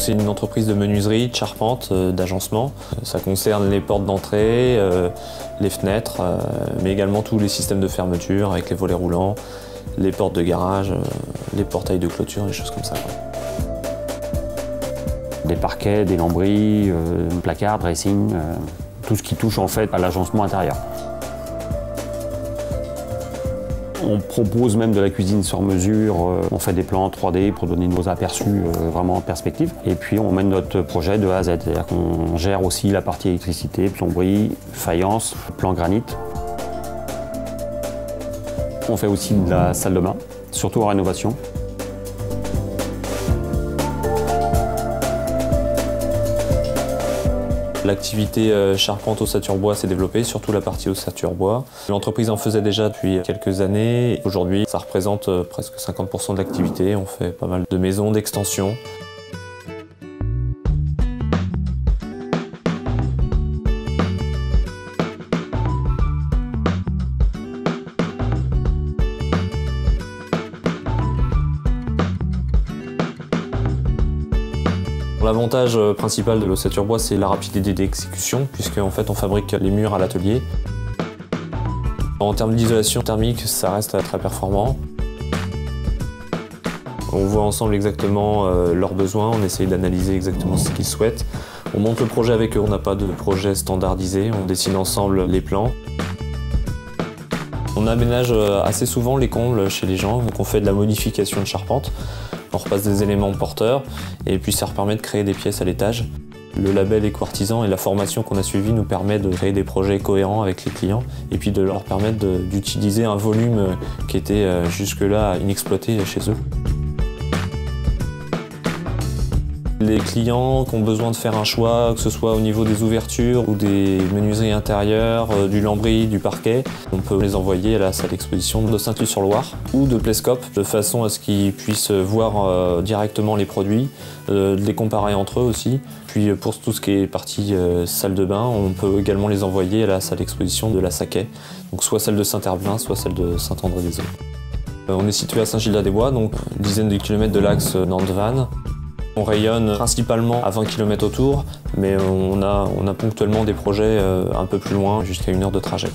c'est une entreprise de menuiserie, de charpente, d'agencement. Ça concerne les portes d'entrée, les fenêtres, mais également tous les systèmes de fermeture avec les volets roulants, les portes de garage, les portails de clôture, des choses comme ça. Des parquets, des lambris, placards, dressing, tout ce qui touche en fait à l'agencement intérieur. On propose même de la cuisine sur mesure, on fait des plans 3D pour donner nos aperçus vraiment en perspective. Et puis on mène notre projet de A à Z, c'est-à-dire qu'on gère aussi la partie électricité, plomberie, faïence, plan granit. On fait aussi de la salle de bain, surtout en rénovation. L'activité charpente ossature bois s'est développée, surtout la partie ossature bois. L'entreprise en faisait déjà depuis quelques années. Aujourd'hui, ça représente presque 50% de l'activité. On fait pas mal de maisons, d'extensions. L'avantage principal de l'ossature bois, c'est la rapidité d'exécution, puisque en fait, on fabrique les murs à l'atelier. En termes d'isolation thermique, ça reste très performant. On voit ensemble exactement leurs besoins, on essaye d'analyser exactement ce qu'ils souhaitent. On monte le projet avec eux, on n'a pas de projet standardisé, on dessine ensemble les plans. On aménage assez souvent les combles chez les gens, donc on fait de la modification de charpente. On repasse des éléments porteurs et puis ça permet de créer des pièces à l'étage. Le label Éco-Artisan et la formation qu'on a suivie nous permet de créer des projets cohérents avec les clients et puis de leur permettre d'utiliser un volume qui était jusque-là inexploité chez eux. Les clients qui ont besoin de faire un choix, que ce soit au niveau des ouvertures ou des menuiseries intérieures, du lambris, du parquet, on peut les envoyer à la salle d'exposition de Saint-Lô-sur-Loire ou de Plescope, de façon à ce qu'ils puissent voir directement les produits, les comparer entre eux aussi. Puis pour tout ce qui est partie salle de bain, on peut également les envoyer à la salle d'exposition de la Saquet, donc soit celle de Saint-Herblain, soit celle de Saint-André-des-Eaux. On est situé à Saint-Gildas-des-Bois, donc une dizaine de kilomètres de l'axe Nantes-Vannes. On rayonne principalement à 20 km autour, mais on a ponctuellement des projets un peu plus loin, jusqu'à 1 heure de trajet.